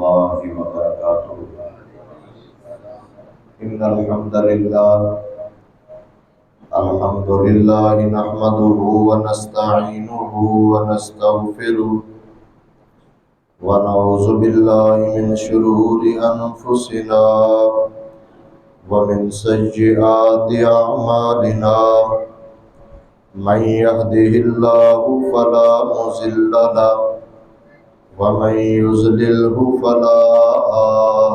الله وبركاته. إن الحمد لله نحمده ونستعينه ونستغفره ونعوذ بالله من شرور أنفسنا ومن سيئات أعمالنا. من يهده الله فلا مضل له ومن يضلله فلا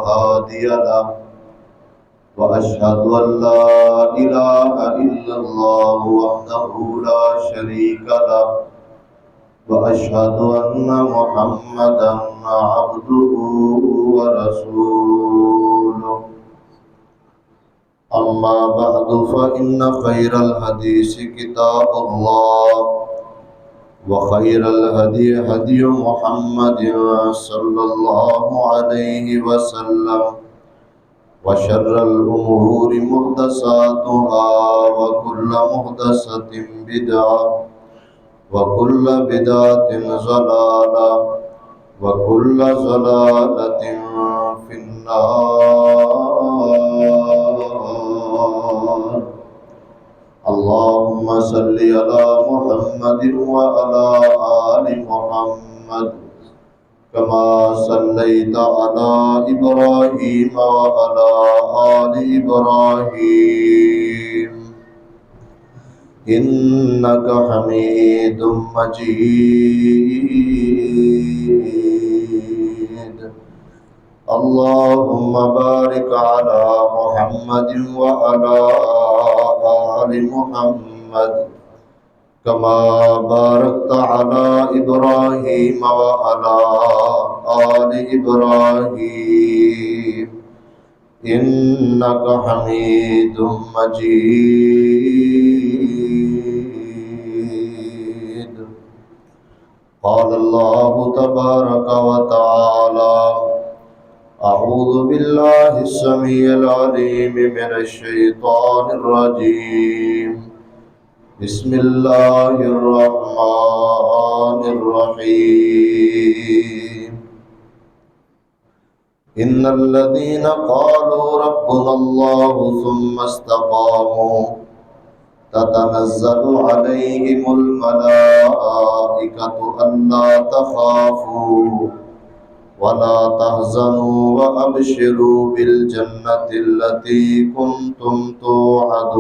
هادي له. وأشهد أن لا إله إلا الله وحده لا شريك له وأشهد أن محمدا عبده ورسوله. أما بعد فإن خير الحديث كتاب الله وخير الهدي هدي محمد صلى الله عليه وسلم وشر الأمور محدثاتها وكل محدثة بدعة وكل بدعة ضلالة وكل ضلالة في النار. اللهم صل على محمد وعلى آل محمد كما صليت على إبراهيم وعلى آل إبراهيم إنك حميد مجيد. اللهم بارك على محمد وعلى آل محمد كما باركت على إبراهيم وعلى آل إبراهيم إنك حميد مجيد. قال الله تبارك وتعالى: أعوذ بالله السميع العليم من الشيطان الرجيم. بسم الله الرحمن الرحيم. إن الذين قالوا ربنا الله ثم استقاموا تتنزل عليهم الملائكة ألا تخافوا ولا تحزنوا وأبشروا بالجنة التي كنتم توعدون.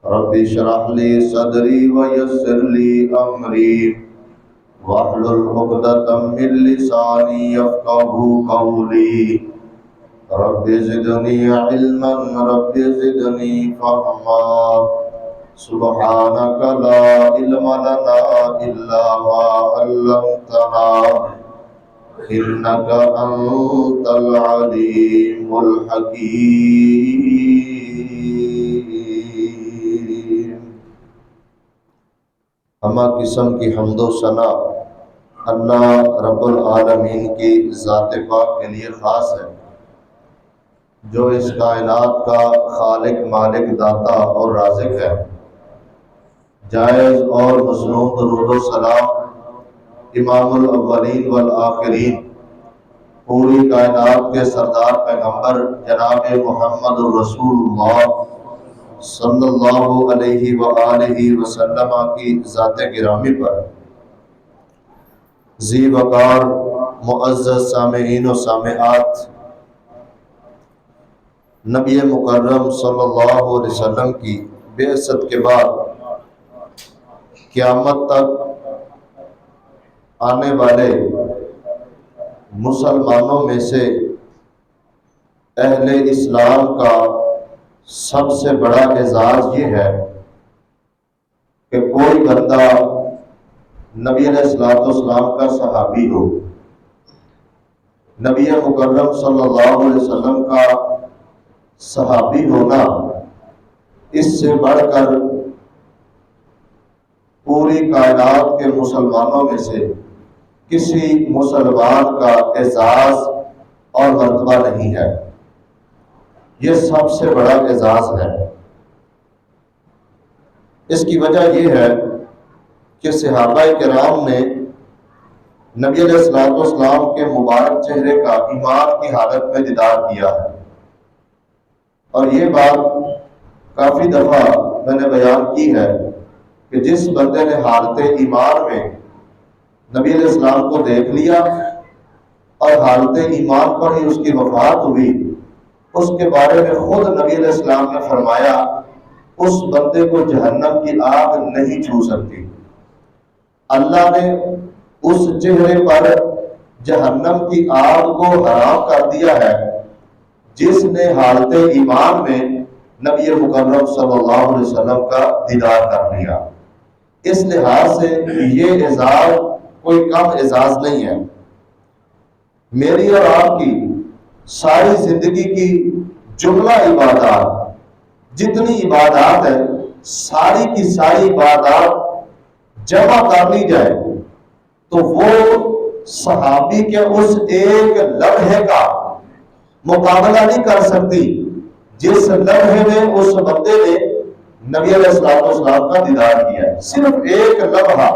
رب اشرح لي صدري ويسر لي أمري واحلل عقدة من لساني يفقهوا قولي. رب زدني علما رب زدني فهما. سبحانك لا علم لنا إلا ما علمتنا إنك أنت العليم الحكيم. ہمہ قسم کی حمد و ثنا اللہ رب العالمین کی ذات پاک کے لیے خاص ہے، جو اس کائنات کا خالق، مالک، داتا اور رازق ہے۔ جائز اور مصنون درود و سلام امام الاولین والآخرین، پوری کائنات کے سردار پیغمبر جناب محمد الرسول اللہ صلی اللہ علیہ وآلہ وسلم کی ذات گرامی پر۔ ذی وقار معزز سامعین و سامعات، نبی مکرم صلی اللہ علیہ وسلم کی بعثت کے بعد قیامت تک آنے والے مسلمانوں میں سے اہل اسلام کا سب سے بڑا اعزاز یہ ہے کہ کوئی بندہ نبی علیہ السلام کا صحابی ہو، نبی مکرم صلی اللہ علیہ وسلم کا صحابی ہونا، اس سے بڑھ کر پوری کائنات کے مسلمانوں میں سے کسی مسلمان کا اعزاز اور مرتبہ نہیں ہے۔ یہ سب سے بڑا اعزاز ہے۔ اس کی وجہ یہ ہے کہ صحابہ کرام نے نبی علیہ السلام کے مبارک چہرے کا ایمان کی حالت میں دیدار کیا ہے۔ اور یہ بات کافی دفعہ میں نے بیان کی ہے کہ جس بندے نے حالت ایمان میں نبی علیہ السلام کو دیکھ لیا اور حالت ایمان پر ہی اس کی وفات ہوئی، اس کے بارے میں خود نبی علیہ السلام نے فرمایا اس بندے کو جہنم کی آگ نہیں چھو سکتی۔ اللہ نے اس چہرے پر جہنم کی آگ کو حرام کر دیا ہے جس نے حالت ایمان میں نبی مکرم صلی اللہ علیہ وسلم کا دیدار کر لیا۔ اس لحاظ سے یہ اعزاز کوئی کم اعزاز نہیں ہے۔ میری اور آپ کی ساری زندگی کی جملہ عبادات، جتنی عبادات ہیں، ساری کی ساری عبادات جمع کر لی جائے تو وہ صحابی کے اس ایک لمحے کا مقابلہ نہیں کر سکتی جس لمحے میں اس بندے نے نبی علیہ السلام کا دیدار کیا ہے۔ صرف ایک لمحہ،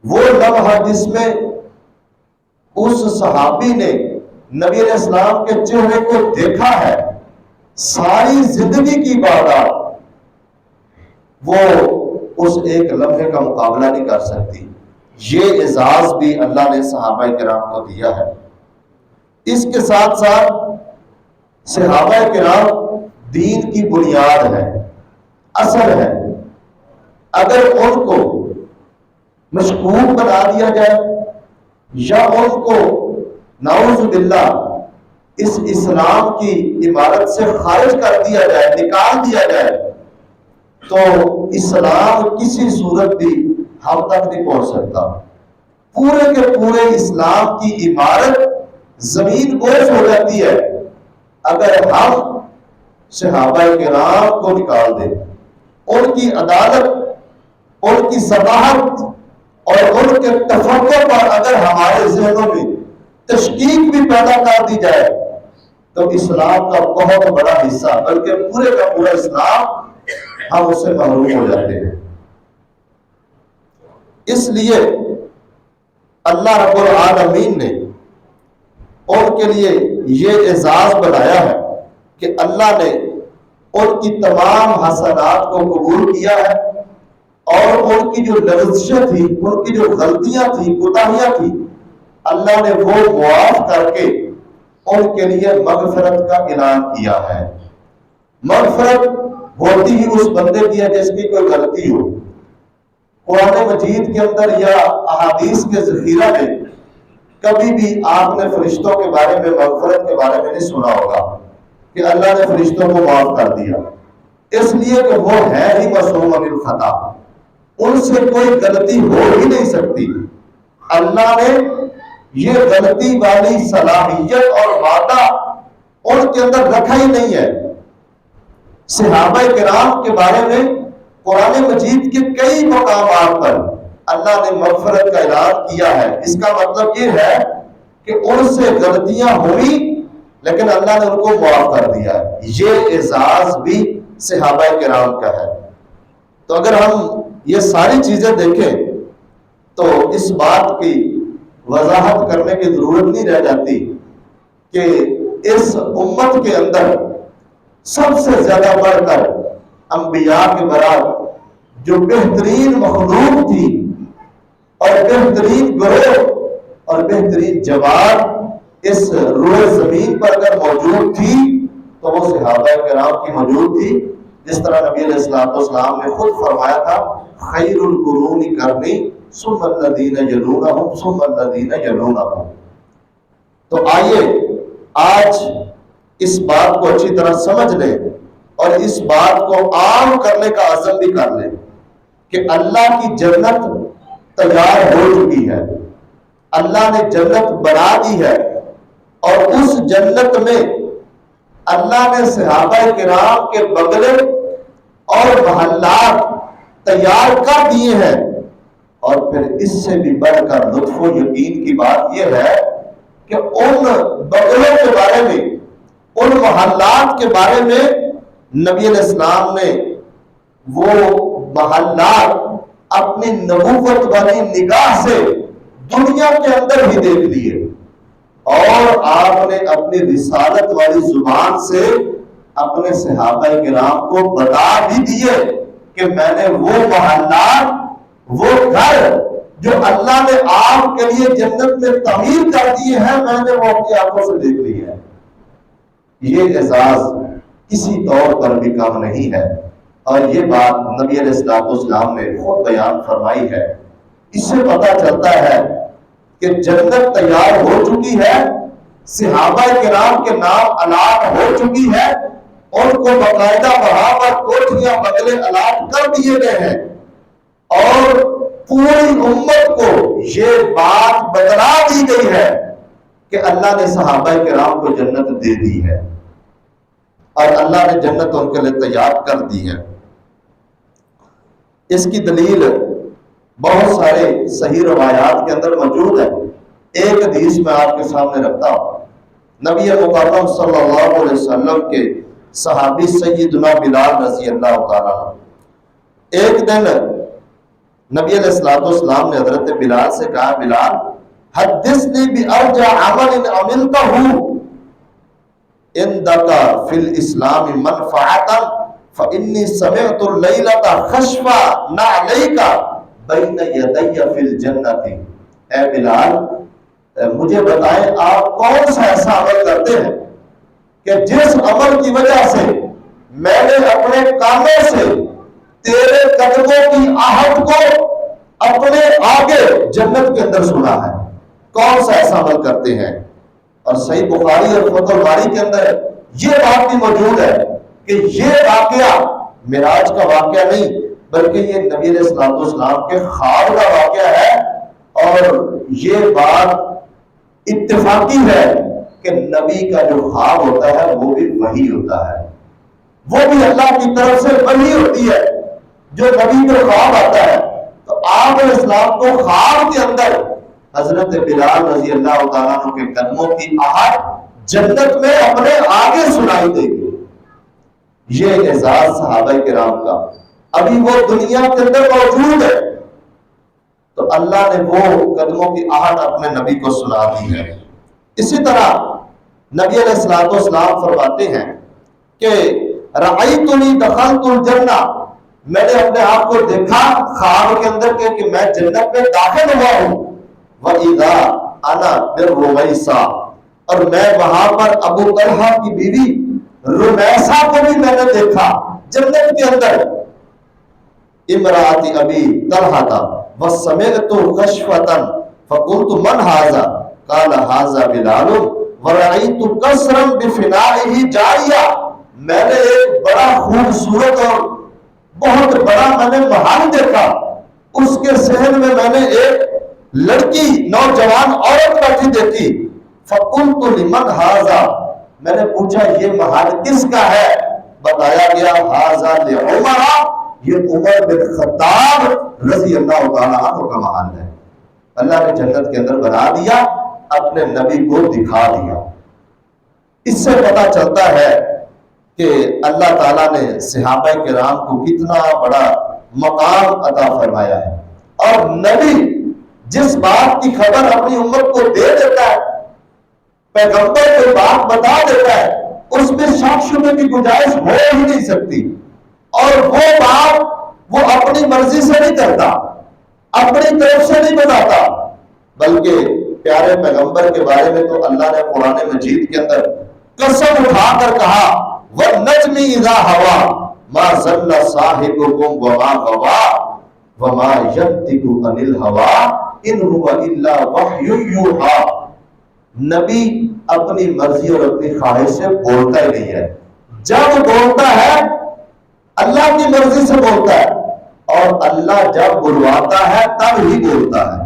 وہ لمحہ جس میں اس صحابی نے نبی علیہ السلام کے چہرے کو دیکھا ہے، ساری زندگی کی عبادات وہ اس ایک لمحے کا مقابلہ نہیں کر سکتی۔ یہ اعزاز بھی اللہ نے صحابہ کرام کو دیا ہے۔ اس کے ساتھ ساتھ صحابہ کرام دین کی بنیاد ہے، اصل ہے۔ اگر ان کو مشکوک بنا دیا جائے یا ان کو نعوذ باللہ اس اسلام کی عبادت سے خارج کر دیا جائے، نکال دیا جائے، تو اسلام کسی صورت بھی ہم تک نہیں پہنچ سکتا۔ پورے کے پورے اسلام کی عمارت زمین بوس ہو جاتی ہے اگر ہم صحابہ کرام کو نکال دیں۔ ان کی عدالت، ان کی صباحت اور ان کے تفکر پر اگر ہمارے ذہنوں میں تشکیک بھی پیدا کر دی جائے تو اسلام کا بہت بڑا حصہ، بلکہ پورے کا پورا اسلام، ہم اس سے محروم ہو جاتے ہیں۔ اس لیے اللہ رب العالمین نے ان کے لیے یہ اعزاز بنایا ہے کہ اللہ نے ان کی تمام حسنات کو قبول کیا ہے اور ان کی جو لغزشیں تھی، ان کی جو غلطیاں تھیں، کوتاہیاں تھیں، اللہ نے وہ معاف کر کے ان کے لیے مغفرت کا اعلان کیا ہے۔ مغفرت ہوتی ہی اس بندے کی ہے جس کی کوئی غلطی ہو۔ قرآن مجید کے اندر یا احادیث کے ذخیرہ میں کبھی بھی آپ نے فرشتوں کے بارے میں، مغفرت کے بارے میں نہیں سنا ہوگا کہ اللہ نے فرشتوں کو معاف کر دیا، اس لیے کہ وہ ہے ہی معصوم من الخطا، ان سے کوئی غلطی ہو ہی نہیں سکتی۔ اللہ نے یہ غلطی والی صلاحیت اور وعدہ ان کے اندر رکھا ہی نہیں ہے۔ صحابہ کرام کے بارے میں قرآن مجید کے کئی مقامات پر اللہ نے مغفرت کا اعلان کیا ہے۔ اس کا مطلب یہ ہے کہ ان سے غلطیاں ہوئی لیکن اللہ نے ان کو معاف کر دیا ہے۔ یہ اعزاز بھی صحابہ کرام کا ہے۔ تو اگر ہم یہ ساری چیزیں دیکھیں تو اس بات کی وضاحت کرنے کی ضرورت نہیں رہ جاتی کہ اس امت کے اندر سب سے زیادہ بڑھ کر انبیاء کے بعد جو بہترین مخلوق تھی اور بہترین گروہ اور بہترین جماعت اس روئے زمین پر اگر موجود تھی تو وہ صحابہ کرام کی موجود تھی۔ جس طرح نبی علیہ السلام نے خود فرمایا تھا خیر القرون قرنی ثم الذین یلونہم ثم الذین یلونہم۔ تو آئیے آج اس بات کو اچھی طرح سمجھ لیں اور اس بات کو عام کرنے کا عزم بھی کر لیں کہ اللہ کی جنت تیار ہو چکی ہے، اللہ نے جنت بنا دی ہے، اور اس جنت میں اللہ نے صحابہ کرام کے بغلے اور محلات تیار کر دیے ہیں۔ اور پھر اس سے بھی بڑھ کر لطف و یقین کی بات یہ ہے کہ ان بغلوں کے بارے میں، ان محلات کے بارے میں نبی علیہ السلام نے وہ محلات اپنی نبوت والی نگاہ سے دنیا کے اندر ہی دیکھ لیے، اور آپ نے اپنی رسالت والی زبان سے اپنے صحابہ کرام کو بتا بھی دیے کہ میں نے وہ محلات، وہ گھر جو اللہ نے آپ کے لیے جنت میں تعمیر کر دیے ہیں، میں نے وہ اپنی آنکھوں سے دیکھ لی ہے۔ یہ اعزاز کسی طور پر بھی کم نہیں ہے، اور یہ بات نبی علیہ السلام نے خود بیان فرمائی ہے۔ اس سے پتہ چلتا ہے کہ جنت تیار ہو چکی ہے، صحابہ کرام کے نام الاٹ ہو چکی ہے، ان کو باقاعدہ وہاں پر کوٹھیاں بنگلے الاٹ کر دیے گئے ہیں، اور پوری امت کو یہ بات بتلا دی گئی ہے کہ اللہ نے صحابہ کرام کو جنت دے دی ہے، اور اللہ نے جنت ان کے لیے تیار کر دی ہے۔ اس کی دلیل بہت سارے صحیح روایات کے اندر موجود ہے۔ ایک حدیث میں آپ کے سامنے رکھتا ہوں۔ نبی مکرم صلی اللہ علیہ وسلم کے صحابی سیدنا بلال رضی اللہ تعالیٰ عنہ، ایک دن نبی علیہ السلام نے حضرت بلال سے کہا، بلال حدثنی بأرجع عمل عملته عندك في الاسلام منفعتا فإني سمعت الليلة خشفا نعليك بين يدي في الجنة۔ اے بلال مجھے بتائیں آپ کون سا ایسا عمل کرتے ہیں کہ جس عمل کی وجہ سے میں نے اپنے کانوں سے تیرے قدموں کی آہٹ کو اپنے آگے جنت کے اندر سنا ہے، کون سا ایسا عمل کرتے ہیں؟ اور صحیح بخاری اور فتح الباری کے اندر یہ بات بھی موجود ہے کہ یہ واقعہ معراج کا واقعہ نہیں، بلکہ یہ نبی علیہ السلام کے خواب کا واقعہ ہے، اور یہ بات اتفاقی ہے کہ نبی کا جو خواب ہوتا ہے وہ بھی وحی ہوتا ہے، وہ بھی اللہ کی طرف سے وحی ہوتی ہے۔ جو نبی کا خواب آتا ہے تو آپ علیہ السلام کو خواب کے اندر حضرت بلال رضی اللہ تعالیٰ عنہ کے قدموں کی آہٹ جنت میں اپنے آگے سنائی دے گی۔ یہ اعزاز صحابہ کرام کا ابھی وہ دنیا کے اندر موجود ہے، تو اللہ نے وہ قدموں کی آہٹ اپنے نبی کو سنا دی ہے۔ اسی طرح نبی علیہ السلام فرماتے ہیں کہ رأیتنی دخلت الجنہ، میں نے اپنے آپ کو دیکھا خواب کے اندر کہ میں جنت میں داخل ہوا ہوں، وَإِذَا أَنَا بِالرُّمَيْسَا، اور میں وہاں پر ابو طلحہ کی بیوی رمیسہ کو بھی میں نے دیکھا جنت کے اندر، امرأت ابی طلحہ وَسَمِعْتُ خَشْفَةً فَقُلْتُ مَنْ هَذَا قَالَ هَذَا بِلَالٌ وَرَأَيْتُ قَصْرًا بِفِنَائِهِ جَارِيَةً، میں نے ایک بڑا خوبصورت اور بہت بڑا میں نے محل دیکھا، اس کے صحن میں نے ایک لڑکی نوجوان عورت بیٹھی دیکھی، فَقُلْتُ لِمَنْ هَذَا، میں نے پوچھا یہ محل کس کا ہے؟ بتایا گیا هَذَا لِعُمَرَ، یہ عمر بن خطاب رضی اللہ تعالیٰ عنہ کا محل ہے۔ اللہ نے جنت کے اندر بنا دیا، اپنے نبی کو دکھا دیا۔ اس سے پتہ چلتا ہے کہ اللہ تعالیٰ نے صحابہ کرام کو کتنا بڑا مقام عطا فرمایا ہے، اور نبی جس بات کی خبر اپنی امت کو دے دیتا ہے، پیغمبر کوئی بات بتا دیتا ہے، اس میں شک شبے کی گنجائش ہو ہی نہیں سکتی، اور وہ بات وہ اپنی مرضی سے نہیں کرتا، اپنی طرف سے نہیں بتاتا، بلکہ پیارے پیغمبر کے بارے میں تو اللہ نے قرآن مجید کے اندر قسم اٹھا کر کہا وَالنَّجْمِ إِذَا هَوَىٰ مَا ضَلَّ صَاحِبُكُمْ وَمَا غَوَىٰ وَمَا يَنطِقُ عَنِ الْهَوَىٰ إِنْ هُوَ إِلَّا وَحْيٌ يُوحَىٰ، نبی اپنی مرضی اور اپنی خواہش سے بولتا ہی نہیں ہے، جب بولتا ہے اللہ کی مرضی سے بولتا ہے، اور اللہ جب بلواتا ہے تب ہی بولتا ہے۔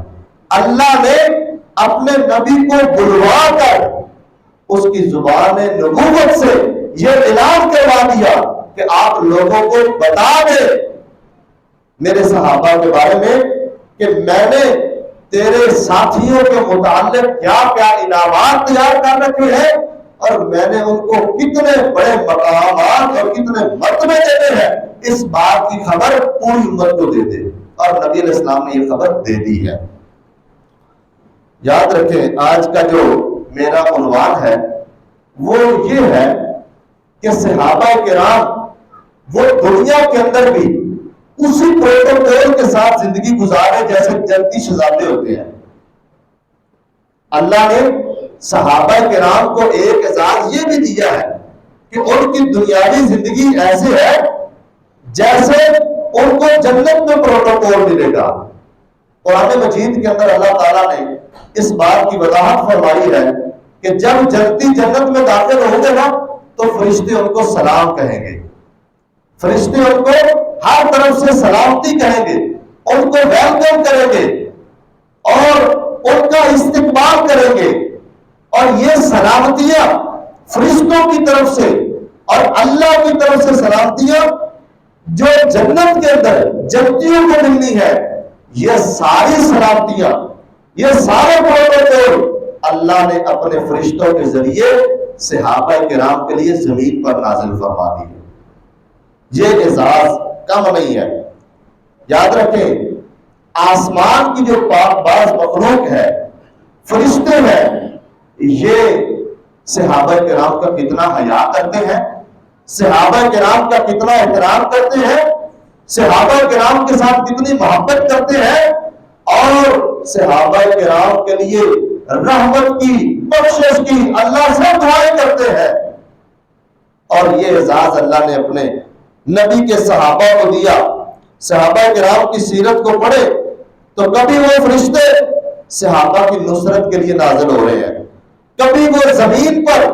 اللہ نے اپنے نبی کو بلوا کر اس کی زبان نبوت سے یہ اعلان کروا دیا کہ آپ لوگوں کو بتا دیں میرے صحابہ کے بارے میں کہ میں نے تیرے ساتھیوں کے متعلق کیا کیا انعامات تیار کر رکھے ہیں، اور میں نے ان کو کتنے بڑے مقامات اور کتنے مرتبے دینے ہیں، اس بات کی خبر پوری امت کو دے دے، اور نبی علیہ السلام نے یہ خبر دے دی ہے۔ یاد رکھیں آج کا جو میرا عنوان ہے وہ یہ ہے کہ صحابہ کرام وہ دنیا کے اندر بھی اسی پروٹوکول کے ساتھ زندگی گزارے جیسے جنتی شہزادے ہوتے ہیں۔ اللہ نے صحابہ کرام کو ایک اعزاز یہ بھی دیا ہے کہ ان کی دنیاوی زندگی ایسے ہے جیسے ان کو جنت میں پروٹوکول ملے گا۔ قرآن مجید کے اندر اللہ تعالیٰ نے اس بات کی وضاحت فرمائی ہے کہ جب جنتی جنت میں داخل ہوں گے نا تو فرشتے ان کو سلام کہیں گے، فرشتے ان کو ہر طرف سے سلامتی کہیں گے، ان کو ویلکم کریں گے اور ان کا استقبال کریں گے، اور یہ سلامتیاں فرشتوں کی طرف سے اور اللہ کی طرف سے سلامتیاں جو جنت کے اندر جنتیوں کو ملنی ہے، یہ ساری سلامتیاں، یہ سارے پروٹوکول اللہ نے اپنے فرشتوں کے ذریعے صحابہ کرام کے لیے زمین پر نازل فرما دی ہے۔ یہ اعزاز کم نہیں ہے۔ یاد رکھیں آسمان کی جو پاک باز مخلوق ہے، فرشتے ہیں، یہ صحابہ کرام کا کتنا حیا کرتے ہیں، صحابہ کرام کا کتنا احترام کرتے ہیں، صحابہ کرام کے ساتھ کتنی محبت کرتے ہیں، اور صحابہ کرام کے لیے رحمت کی بخشش کی اللہ سے دعائیں کرتے ہیں۔ اور یہ اعزاز اللہ نے اپنے نبی کے صحابہ کو دیا۔ صحابہ کرام کی سیرت کو پڑھے تو کبھی وہ فرشتے صحابہ کی نصرت کے لیے نازل ہو رہے ہیں، کبھی وہ زمین پر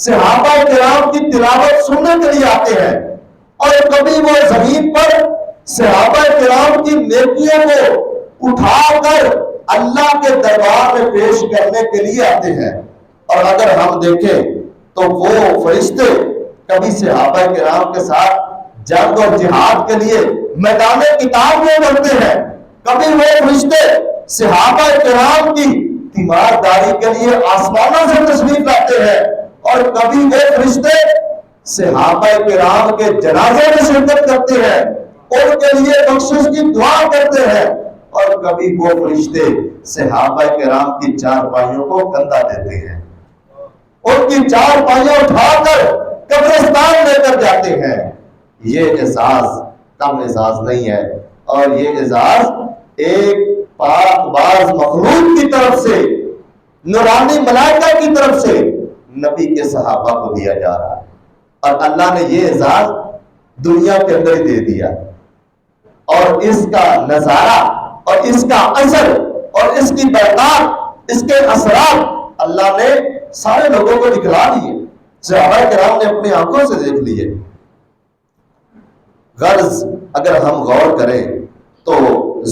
صحابہ کرام کی تلاوت سننے کے لیے آتے ہیں، اور کبھی وہ زمین پر صحابہ کرام کی نیکیوں کو اٹھا کر اللہ کے دربار میں پیش کرنے کے لیے آتے ہیں۔ اور اگر ہم دیکھیں تو وہ فرشتے کبھی صحابہ کرام کے ساتھ جنگ اور جہاد کے لیے میدان کتاب میں بڑھتے ہیں، کبھی وہ فرشتے صحابہ کرام کی تیمارداری کے لیے آسمانوں سے تشریف لاتے ہیں، اور کبھی وہ فرشتے صحابہ کرام کے جنازے میں شرکت کرتے ہیں، ان کے لیے بخشش کی دعا کرتے ہیں، اور کبھی وہ فرشتے صحابہ کرام کی چارپائیوں کو کندھا دیتے ہیں، ان کی چارپائیاں اٹھا کر قبرستان لے کر جاتے ہیں۔ یہ اعزاز کم اعزاز نہیں ہے، اور یہ اعزاز ایک پاک باز مخلوق کی طرف سے، نورانی ملائکہ کی طرف سے نبی کے صحابہ کو دیا جا رہا ہے، اور اللہ نے یہ اعزاز دنیا کے اندر ہی دے دیا، اور اس کا نظارہ اور اس کا اثر اور اس کی برکات، اس کے اثرات اللہ نے سارے لوگوں کو دکھلا دیے، صحابہ کرام نے اپنی آنکھوں سے دیکھ لیے۔ غرض اگر ہم غور کریں تو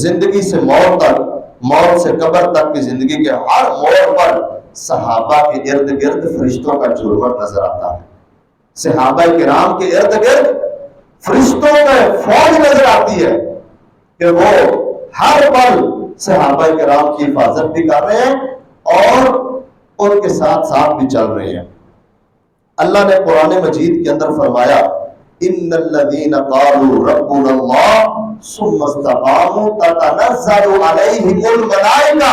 زندگی سے موت تک، موت سے قبر تک کی زندگی کے ہر موڑ پر صحابہ کے ارد گرد فرشتوں کا جھرمٹ نظر آتا ہے، صحابہ کرام کے ارد گرد فرشتوں میں فوج نظر آتی ہے کہ وہ ہر پل صحابہ کرام کی حفاظت بھی کر رہے ہیں اور ان کے ساتھ ساتھ بھی چل رہے ہیں۔ اللہ نے قرآن مجید کے اندر فرمایا ان الذين قالوا ربنا الله ثم استقاموا تتنزل عليهم الملائکہ،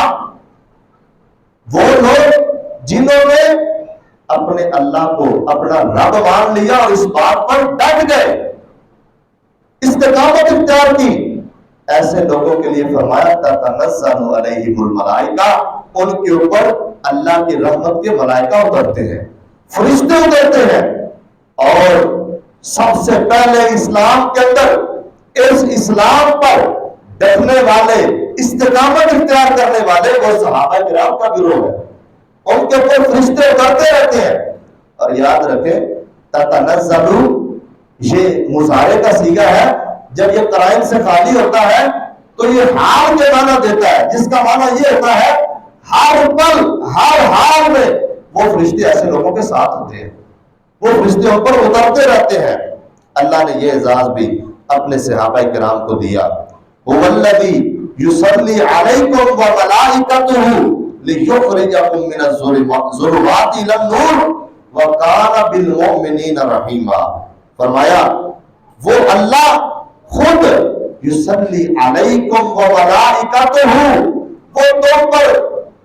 وہ لوگ جنہوں نے اپنے اللہ کو اپنا رب مان لیا اور اس بات پر ڈٹ گئے، استقامت اختیار کی، ایسے لوگوں کے لیے فرمایا تتنزل علیہم الملائکہ، ان کے اوپر اللہ کی رحمت کے ملائکہ اترتے ہیں، فرشتے اترتے ہیں، اور سب سے پہلے اسلام کے اندر اس اسلام پر ڈٹنے والے، استقامت اختیار کرنے والے وہ صحابہ کرام کا گروہ ہے، ان کے اوپر فرشتے اترتے رہتے ہیں۔ اور یاد رکھیں تتنزل یہ مضارع کا صیغہ ہے، جب یہ قرائن سے خالی ہوتا ہے تو یہ حال کے معنی دیتا ہے، جس کا معنی یہ ہوتا ہے ہر پل ہر حال میں وہ فرشتے ایسے لوگوں کے ساتھ ہوتے ہیں، وہ فرشتے اوپر اترتے رہتے ہیں۔ اللہ نے یہ اعزاز بھی اپنے صحابہ کرام کو دیا۔ هو الذی یصلی علیکم وملائکتہ لیخرجکم من الظلمات الی النور وکان بالمؤمنین رحیما، فرمایا وہ اللہ خود یصلی علیکم وملائکتہ، وہ تم پر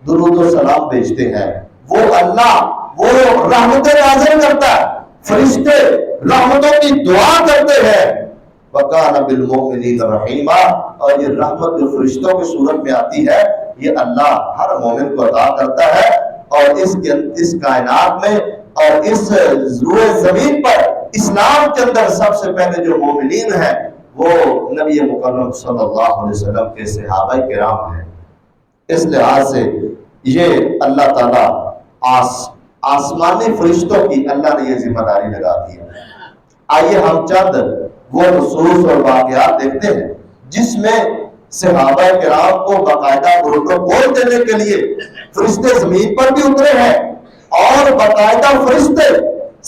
درود و سلام بھیجتے ہیں، وہ اللہ وہ رحمتیں نازل کرتا ہے، فرشتے رحمتوں کی دعا کرتے ہیں، وَكَانَ بِالْمُؤْمِنِينَ رَحِيمًا، اور یہ رحمت جو فرشتوں کی صورت میں آتی ہے یہ اللہ ہر مومن کو عطا کرتا ہے، اور اس کائنات میں اور اس روئے زمین پر اسلام کے اندر سب سے پہلے جو مومنین ہیں وہ نبی مکرم صلی اللہ علیہ وسلم کے صحابہ کرام ہیں۔ اس لحاظ سے یہ اللہ تعالیٰ آسمانی فرشتوں کی اللہ نے یہ ذمہ داری لگا دی ہے۔ آئیے ہم چند وہ نصوص اور واقعات دیکھتے ہیں جس میں صحابہ کرام کو باقاعدہ پروٹوکول دینے کے لیے فرشتے زمین پر بھی اترے ہیں، اور باقاعدہ فرشتے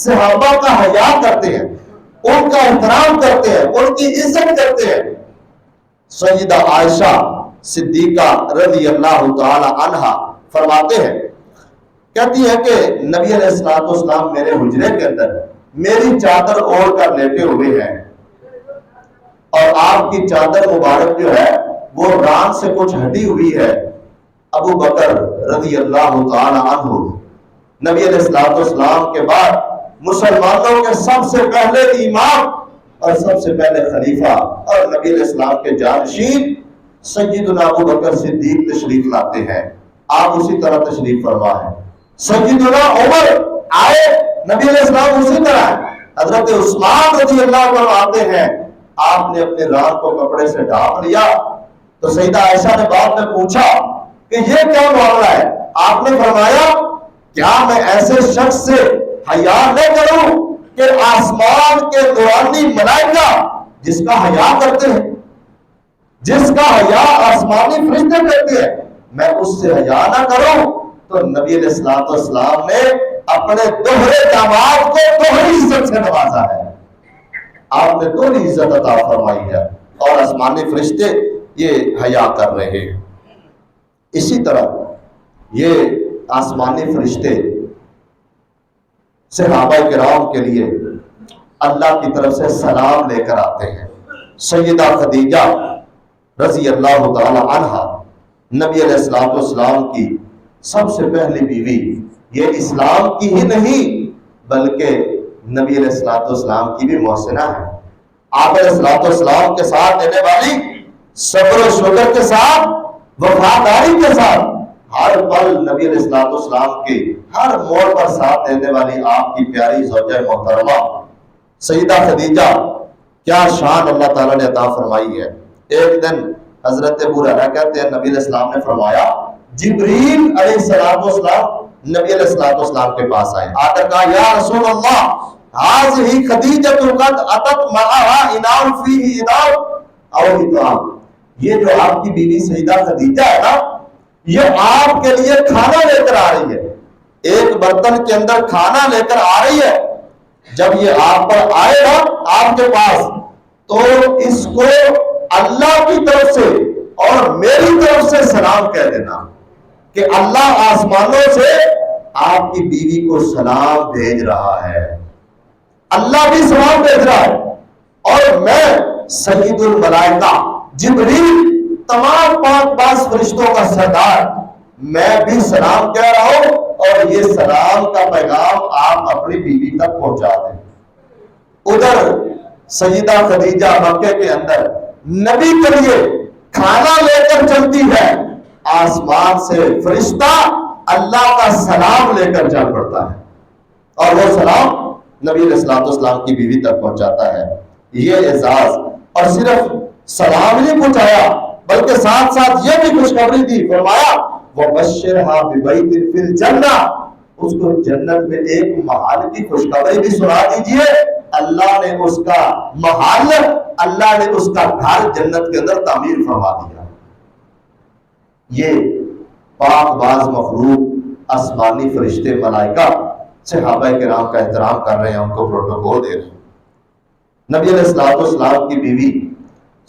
صحابہ کا حیا کرتے ہیں، ان کا احترام کرتے ہیں، ان کی عزت کرتے ہیں۔ سیدہ عائشہ صدیقہ رضی اللہ تعالی عنہا فرماتے ہیں، کہتی ہے کہ نبی علیہ السلام میرے حجرے کے اندر میری چادر اوڑھ کر لیٹے ہوئے ہیں، اور آپ کی چادر مبارک جو ہے وہ ران سے کچھ ہٹی ہوئی ہے۔ ابو بکر رضی اللہ تعالی عنہ نبی علیہ السلام کے بعد مسلمانوں کے سب سے پہلے امام اور سب سے پہلے خلیفہ اور نبی علیہ السلام کے جانشین سیدنا ابو بکر صدیق تشریف لاتے ہیں۔ آپ اسی طرح تشریف فرما ہے۔ سیدنا عمر آئے، نبی علیہ السلام اسی طرح ہے۔ حضرت عثمان رضی اللہ عنہ آتے ہیں، آپ نے اپنے ران کو کپڑے سے ڈھانپ لیا، تو سیدہ عائشہ نے بعد میں پوچھا کہ یہ کیا معاملہ ہے؟ آپ نے فرمایا کیا میں ایسے شخص سے حیا نہ کروں کہ آسمان کے نورانی ملائکہ جس کا حیا کرتے ہیں، جس کا حیا آسمانی فرشتے کرتے ہیں، میں اس سے حیا نہ کروں؟ تو نبی علیہ السلام نے اپنے دوہرے داماد کو دوہری عزت سے نوازا ہے، آپ نے دوہری عزت عطا فرمائی ہے، اور آسمانی فرشتے یہ حیا کر رہے ہیں۔ اسی طرح یہ آسمانی فرشتے صحابہ کرام کے لیے اللہ کی طرف سے سلام لے کر آتے ہیں۔ سیدہ خدیجہ رضی اللہ تعالی عنہا نبی علیہ السلام کی سب سے پہلی بیوی، یہ اسلام کی ہی نہیں بلکہ نبی علیہ السلام کی بھی محسنہ ہے۔ آپ علیہ السلام کے ساتھ دینے والی صبر و شکر کے ساتھ، وفاداری کے ساتھ، ہر پل نبی علیہ السلام کے ہر موڑ پر ساتھ دینے والی آپ کی پیاری زوجہ محترمہ سیدہ خدیجہ، کیا شان اللہ تعالیٰ نے عطا فرمائی ہے۔ ایک دن حضرت ابو ہریرہ کہتے ہیں نبی علیہ السلام نے فرمایا جبریل علیہ السلام نبی علیہ السلام کے پاس آئے، آ کر کہا یا رسول اللہ هذه خدیجہ قد اتت معها اناء فیہ اناء او اطعام، یہ جو آپ کی بیوی سیدہ خدیجہ ہے نا، یہ آپ کے لیے کھانا لے کر آ رہی ہے، ایک برتن کے اندر کھانا لے کر آ رہی ہے۔ جب یہ آپ پر آئے نا آپ کے پاس، تو اس کو اللہ کی طرف سے اور میری طرف سے سلام کہہ دینا کہ اللہ آسمانوں سے آپ کی بیوی کو سلام بھیج رہا ہے، اللہ بھی سلام بھیج رہا ہے، اور میں سید الملائکہ جبریل تمام پاک باز فرشتوں کا سردار، میں بھی سلام کہہ رہا ہوں، اور یہ سلام کا پیغام آپ اپنی بیوی تک پہنچا دیں۔ ادھر سیدہ خدیجہ مکے کے اندر نبی کے لیے کھانا لے کر چلتی ہے، آسمان سے فرشتہ اللہ کا سلام لے کر چل پڑتا ہے، اور وہ سلام نبی علیہ السلام کی بیوی تک پہنچاتا ہے۔ یہ اعزاز، اور صرف سلام نہیں پہنچایا بلکہ ساتھ ساتھ یہ بھی خوشخبری دی، فرمایا وَبَشِّرْهَا بِبَيْتٍ فِي الْجَنَّةِ، اس کو جنت میں ایک محل کی خوشخبری بھی سنا دیجئے، اللہ نے اس کا محل، اللہ نے اس کا گھر جنت کے اندر تعمیر فرما دیا۔ یہ پاک باز مخلوق آسمانی فرشتے ملائکہ صحابہ کرام کا احترام کر رہے ہیں، ان کو پروٹوکول دے رہے ہیں۔ نبی علیہ السلام کی بیوی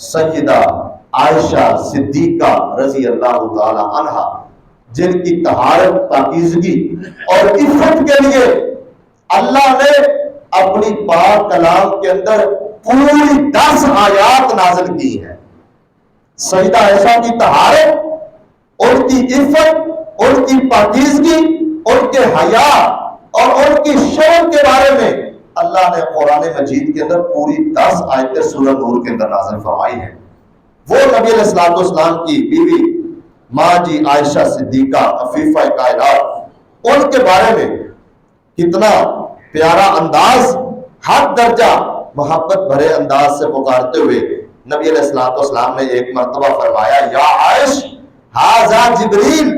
سیدہ عائشہ صدیقہ رضی اللہ تعالی عنہا، جن کی طہارت، پاکیزگی اور عفت کے لیے اللہ نے اپنی پاک کلام کے اندر پوری 10 آیات نازل کی ہیں۔ سیدہ عائشہ کی طہارت، ان کی عفت، ان کی پاکیزگی، ان کے حیا اور ان کی شرم کے بارے میں اللہ نے قرآن مجید کے اندر پوری 10 آیتیں سورہ نور کے اندر نازل فرمائی ہیں۔ وہ نبی علیہ الصلوۃ والسلام کی بیوی ماں جی عائشہ صدیقہ عفیفہ کائنات، ان کے بارے میں کتنا پیارا انداز، حد درجہ محبت بھرے انداز سے پکارتے ہوئے نبی علیہ الصلوۃ والسلام نے ایک مرتبہ فرمایا، یا عائش ھذا جبریل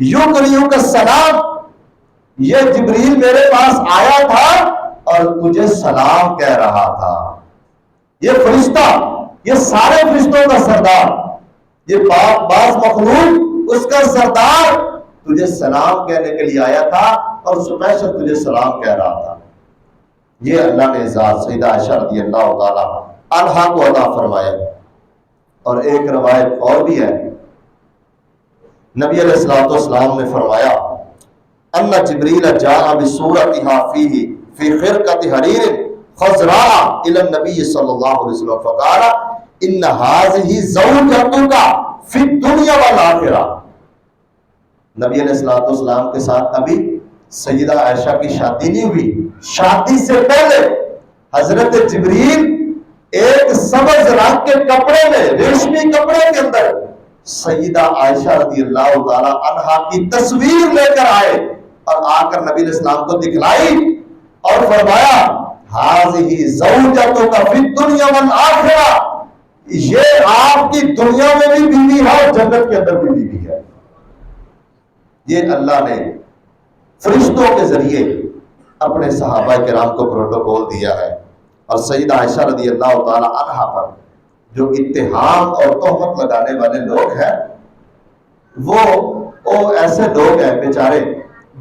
یقریک السلام، یہ جبریل میرے پاس آیا تھا اور تجھے سلام کہہ رہا تھا۔ یہ فرشتہ، یہ سارے فرشتوں کا سردار، یہ بعض مخلوق اس کا سردار تجھے سلام کہنے کے لیے آیا تھا اور اسپیشل تجھے سلام کہہ رہا تھا۔ یہ اللہ نے اعزاز سیدہ عائشہ رضی اللہ تعالی عنہا کو عطا فرمایا۔ اور ایک روایت اور بھی ہے، نبی علیہ الصلوۃ والسلام نے فرمایا، ان جبریل جاء بصورتها فی خرقۃ حریر خضراء الی النبی صلی اللہ علیہ وسلم فقال ان هذه زوجتک فی الدنیا والآخرہ۔ نبی علیہ الصلوۃ والسلام کے ساتھ ابھی سیدہ عائشہ کی شادی نہیں ہوئی، شادی سے پہلے حضرت جبریل ایک سبز رنگ کے کپڑے میں، ریشمی کپڑے کے اندر سیدہ عائشہ رضی اللہ تعالی عنہا کی تصویر لے کر آئے اور آ کر نبی علیہ السلام کو دکھلائی اور فرمایا، ہذہ زوجتک فی الدنیا والآخرہ، یہ آپ کی دنیا میں بھی بیوی ہے اور جنت کے اندر بھی بیوی ہے۔ یہ اللہ نے فرشتوں کے ذریعے اپنے صحابہ کرام کو پروٹوکول دیا ہے۔ اور سیدہ عائشہ رضی اللہ تعالی عنہا پر جو اتہام اور تہمت لگانے والے لوگ ہیں، وہ ایسے لوگ ہیں بیچارے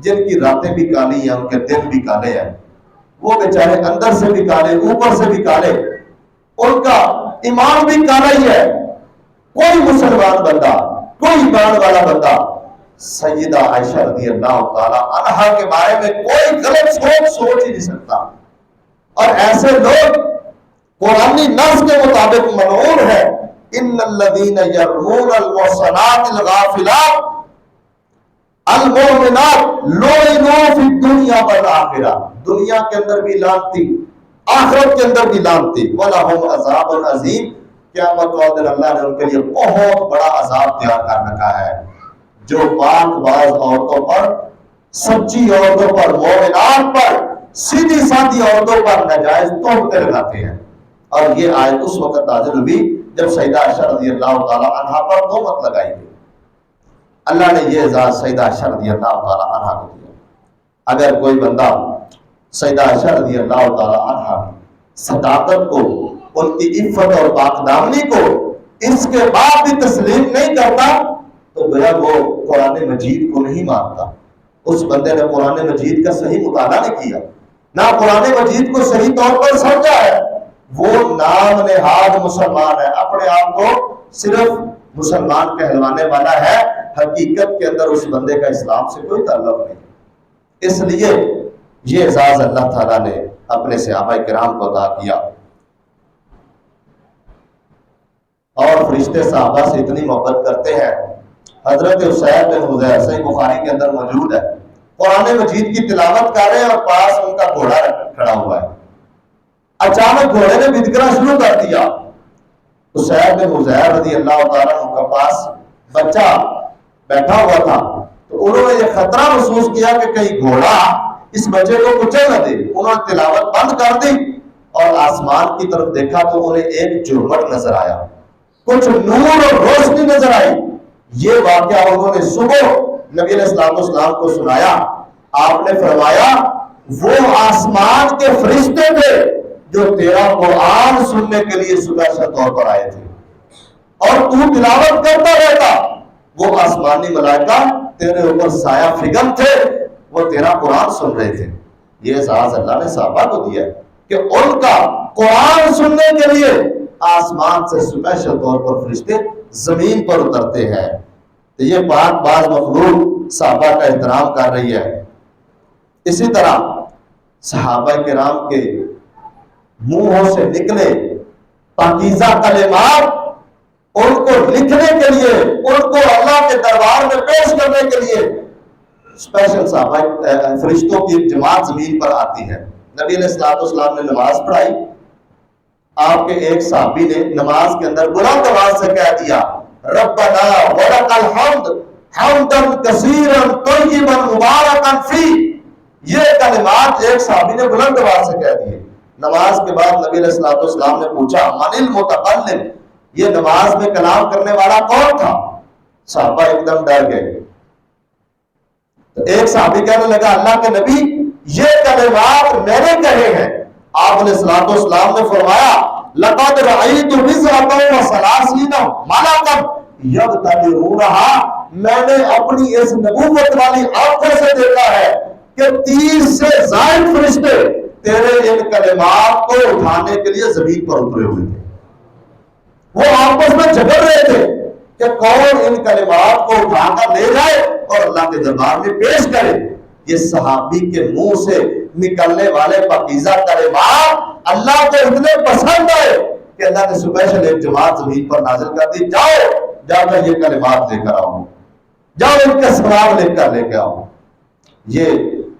جن کی راتیں بھی کالی ہیں، ان کے دن بھی کالے ہیں، وہ بیچارے اندر سے بھی کالے، اوپر سے بھی کالے، ان کا ایمان بھی کالا ہی ہے۔ کوئی مسلمان بندہ، کوئی ایمان والا بندہ سیدہ عائشہ رضی اللہ تعالی عنہا کے بارے میں کوئی غلط سوچ ہی نہیں سکتا۔ اور ایسے لوگ قرآنی نص کے مطابق ملعون ہے، ان الذین یرمون المحصنات الغافلات المؤمنات لعنوا فی الدنیا والآخرہ، دنیا کے اندر بھی لعنتی، آخرت کے اندر بھی لعنتی، وَلَهُمْ عَذَابٌ عَظِيمٌ، قیامت والے دن اللہ نے ان کے لیے بہت بڑا عذاب تیار کر رکھا ہے۔ جو پاک باز عورتوں پر، سچی عورتوں پر، مومنات پر، سیدھی سادھی عورتوں پر ناجائز تہمتیں لگاتے ہیں۔ اور یہ آیت اس وقت نازل ہوئی جب سیدہ عائشہ رضی اللہ تعالی عنہا پر تہمت لگائی گئی۔ اللہ نے یہ اعزاز سیدہ عائشہ رضی اللہ تعالی عنہا کو دیا۔ اگر کوئی بندہ سیدہ عائشہ رضی اللہ تعالی عنہا کی صداقت کو، ان کی عفت اور پاک دامنی کو اس کے بعد بھی تسلیم نہیں کرتا تو گویا وہ قرآن مجید کو نہیں مانتا۔ اس بندے نے قرآن مجید کا صحیح مطالعہ نہیں کیا، نہ قرآن مجید کو صحیح طور پر سمجھا ہے، وہ نام نہاد مسلمان ہے، اپنے آپ کو صرف مسلمان کہلوانے والا ہے، حقیقت کے اندر اس بندے کا اسلام سے کوئی تعلق نہیں۔ اس لیے یہ اعزاز اللہ تعالیٰ نے اپنے صحابہ کرام کو عطا کیا۔ اور فرشتے صحابہ سے اتنی محبت کرتے ہیں، حضرت اسید بن حضیر صحیح بخاری کے اندر موجود ہے، قرآن مجید کی تلاوت کر رہے ہیں اور پاس ان کا گھوڑا کھڑا ہوا ہے، اچانک گھوڑے نے بھدکنا شروع کر دیا۔ اسید بن حضیر رضی اللہ تعالیٰ عنہ کے پاس بچہ بیٹھا ہوا تھا، تو انہوں نے یہ خطرہ محسوس کیا کہ کہیں گھوڑا اس بچے کو کچل نہ دے، انہوں نے تلاوت بند کر دی اور آسمان کی طرف دیکھا تو انہیں ایک جھرمٹ نظر آیا، کچھ نور اور روشنی نظر آئی۔ یہ واقعہ انہوں نے صبح نبی علیہ الصلوۃ والسلام کو سنایا۔ آپ نے فرمایا وہ آسمان کے فرشتے تھے جو تیرا قرآن سننے کے لیے سپیشل طور پر آئے تھے، اور تو تلاوت کرتا رہتا، وہ آسمانی ملائکہ تیرے اوپر سایہ فگن تھے، وہ تیرا قرآن سن رہے تھے۔ یہ اعزاز اللہ نے صحابہ کو دیا کہ ان کا قرآن سننے کے لیے آسمان سے سپیشل طور پر فرشتے زمین پر اترتے ہیں۔ تو یہ پاک باز مخلوق صحابہ کا احترام کر رہی ہے۔ اسی طرح صحابہ کرام کے منہوں سے نکلے پاکیزہ کلمات ان کو لکھنے کے لیے، ان کو اللہ کے دربار میں پیش کرنے کے لیے اسپیشل صحابہ فرشتوں کی ایک جماعت زمین پر آتی ہے. نبی علیہ الصلوۃ والسلام نے نماز پڑھائی. آپ کے ایک صحابی نے نماز کے اندر بلند آواز سے کہہ دیا ربنا ولک الحمد حمدا کثیرا طیبا مبارکا فی. یہ کلمات ایک صحابی نے بلند آواز سے کہہ دیے. نماز کے بعد نبی علیہ الصلوۃ والسلام نے پوچھا من المتکلم، یہ نماز میں کلام کرنے والا کون تھا؟ صحابہ ایک دم ڈر گئے. تو ایک صحابی کہنے لگا اللہ کے نبی یہ کلمات میں نے کہے ہیں. آپ علیہ الصلوۃ والسلام نے فرمایا لقد رأیت بضعۃ وثلاثین ملکا یبتلعونھا، میں نے اپنی اس نبوت والی آنکھوں سے دیکھا ہے کہ 30 سے زائد فرشتے تیرے ان کلمات کو اٹھانے کے لیے زمین پر اترے ہوئے تھے. وہ آپس میں جھگڑ رہے تھے کہ کون ان کلمات کو اٹھا کر لے جائے اور اللہ کے دربار میں پیش کرے. یہ صحابی کے منہ سے نکلنے والے پاکیزہ کلمات اللہ کو اتنے پسند آئے کہ اللہ نے اسپیشل ایک جماعت زمین پر نازل کر دی، جاؤ کر یہ کلمات لے کر آؤ، جاؤ ان کے ثواب لے کر لے کے آؤ. یہ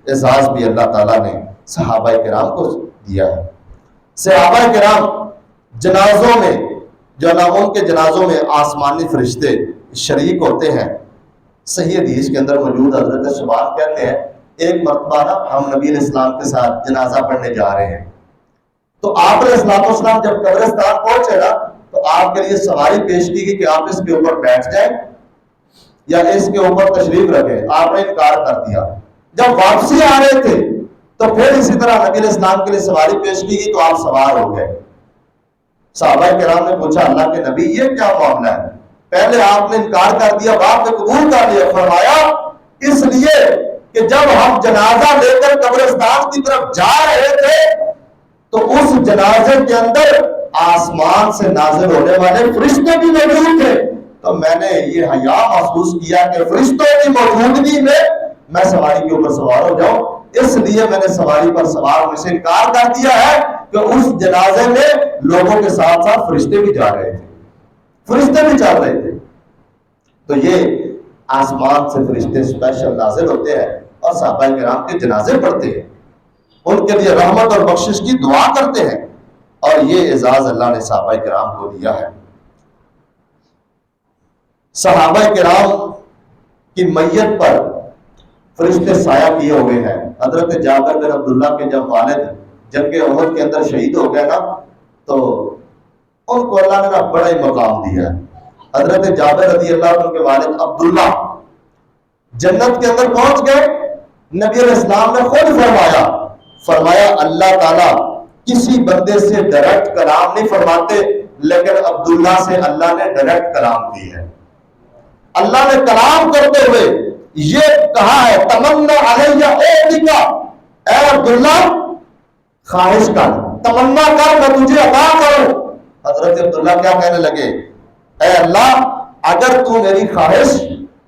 اعزاز بھی اللہ تعالیٰ نے صحابہ کرام کو دیا ہے. صحابہ کرام جنازوں میں جو نا ان کے جنازوں میں آسمانی فرشتے شریک ہوتے ہیں. صحیح حدیث کے اندر موجود حضرت شبان کہتے ہیں ایک مرتبہ نا ہم نبی علیہ السلام کے ساتھ جنازہ پڑھنے جا رہے ہیں، تو آپ علیہ السلام جب قبرستان پہنچے نا تو آپ کے لیے سواری پیش کی گئی کہ آپ اس کے اوپر بیٹھ جائیں یا اس کے اوپر تشریف رکھیں. آپ نے انکار کر دیا. جب واپسی آ رہے تھے تو پھر اسی طرح نبی علیہ السلام کے لیے سواری پیش کی گئی تو آپ سوار ہو گئے. صحابہ کرام نے پوچھا اللہ کے نبی یہ کیا معاملہ ہے؟ پہلے آپ نے انکار کر دیا، بعد میں قبول کر لیا. فرمایا اس لیے کہ جب ہم جنازہ لے کر قبرستان کی طرف جا رہے تھے تو اس جنازے کے اندر آسمان سے نازل ہونے والے فرشتے بھی موجود تھے، تو میں نے یہ حیا محسوس کیا کہ فرشتوں کی موجودگی میں سواری کے اوپر سوار ہو جاؤں، اس لیے میں نے سواری پر سوار ہونے سے انکار کر دیا ہے کہ اس جنازے میں لوگوں کے ساتھ ساتھ فرشتے بھی جا رہے تھے، فرشتے بھی چل رہے تھے. تو یہ آسمان سے فرشتے اسپیشل نازل ہوتے ہیں اور صحابہ کرام کے جنازے پڑھتے ہیں، ان کے لیے رحمت اور بخشش کی دعا کرتے ہیں، اور یہ اعزاز اللہ نے صحابہ کرام کو دیا ہے. صحابہ کرام کی میت پر فرشتے سایہ کیے ہوئے ہیں. حضرت جابر بن عبداللہ کے جب والد جنگ احد کے اندر شہید ہو گئے نا تو ان کو اللہ نے بڑا ہی مقام دیا ہے. حضرت جابر رضی اللہ عنہ کے والد عبداللہ جنت کے اندر پہنچ گئے. نبی علیہ السلام نے خود فرمایا اللہ تعالیٰ کسی بندے سے ڈائریکٹ کلام نہیں فرماتے، لیکن عبداللہ سے اللہ نے ڈائریکٹ کلام کی ہے. اللہ نے کلام کرتے ہوئے یہ کہا ہے تمنا علیہ اوتیکا، اے عبداللہ خواہش کر، تمنا کر میں تجھے عطا کروں. حضرت عبداللہ کیا کہنے لگے؟ اے اللہ اگر تو میری خواہش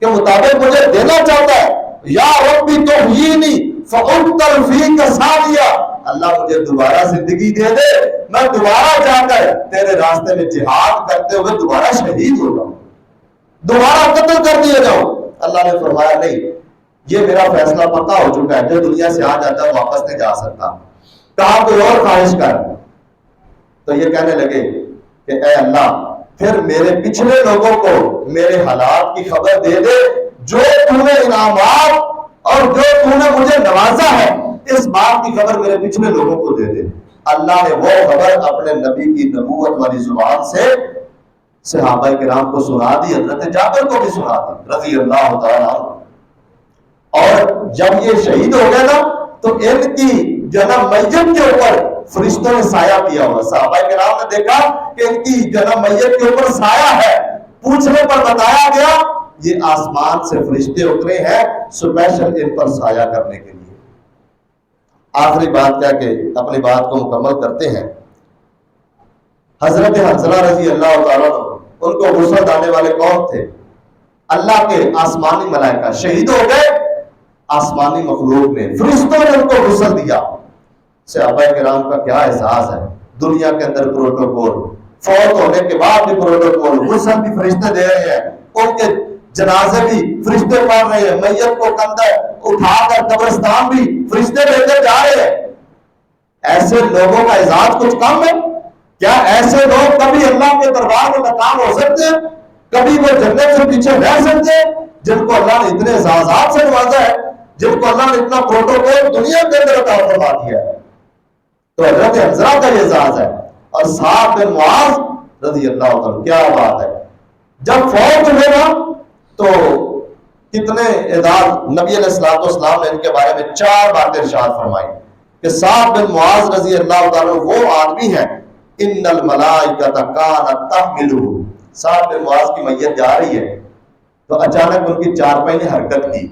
کے مطابق مجھے دینا چاہتا ہے، یا ربی تحیینی فاقتل فیک ثانیہ، اللہ مجھے دوبارہ زندگی دے دے، میں دوبارہ جا کر تیرے راستے میں جہاد کرتے ہوئے دوبارہ شہید ہو جاؤں، دوبارہ قتل کر دیا جاؤں. اللہ نے فرمایا نہیں، یہ میرا فیصلہ پکا ہو چکا ہے، جو دنیا سے آ جاتا ہے واپس نہیں جا سکتا. کہا کوئی اور خواہش کر. تو یہ کہنے لگے کہ اے اللہ پھر میرے پچھلے لوگوں کو میرے حالات کی خبر دے دے، جو تو نے انعامات اور جو تو نے مجھے نوازا ہے اس بات کی خبر میرے پچھلے لوگوں کو دے دے. اللہ نے وہ خبر اپنے نبی کی نبوت والی زبان سے صحابہ کرام کو سنا دی، حضرت جابر کو بھی سنا دی رضی اللہ تعالیٰ عنہ. اور جب یہ شہید ہو گئے نا تو ان کی جو نا میت کے اوپر فرشتوں نے سایہ کیا ہوا. صحابہ کرام نے دیکھا کہ ان کی جو نا میت کے اوپر سایہ ہے. پوچھنے پر بتایا گیا یہ آسمان سے فرشتے اترے ہیں اسپیشل ان پر سایہ کرنے کے لیے. آخری بات کیا کہ اپنی بات کو مکمل کرتے ہیں. حضرت حنظلہ رضی اللہ تعالیٰ عنہ ان کو غسل ڈالنے والے کون تھے؟ اللہ کے آسمانی ملائکہ. شہید ہو گئے آسمانی مخلوق نے، فرشتوں نے ان کو غسل دیا. صحابہ کرام کا کیا احساس ہے، دنیا کے اندر پروٹوکول، فوت ہونے کے بعد بھی پروٹوکول، غسل بھی فرشتے دے رہے ہیں، ان کے جنازے بھی فرشتے پڑھ رہے ہیں، میت کو کندھا اٹھا کر قبرستان بھی فرشتے لے کر جا رہے ہیں۔ ایسے لوگوں کا اعزاز کچھ کم ہے؟ کیا ایسے لوگ کبھی اللہ کے دربار میں مقام ہو سکتے ہیں؟ کبھی وہ جنت سے پیچھے رہ سکتے ہیں؟ جن کو اللہ نے اتنے اعزازات سے نوازا ہے، جن کو اللہ نے اتنا پروٹوکول دنیا کے اندر عطا فرما دیا ہے، تو حضرت حنظلہ کا یہ اعزاز ہے۔ اور سعد بن معاذ رضی اللہ عنہ، کیا بات ہے، جب فوت ہوئے نا تو کتنے اعزاز نبی علیہ السلام نے ان کے بارے میں 4 باتیں ارشاد فرمائی کہ سعد بن معاذ رضی اللہ عنہ وہ آدمی ہے ان الملائکۃ کانت تحملہ۔ سعد بن معاذ کی میت جا رہی ہے تو اچانک ان کی چارپائی نے حرکت کی۔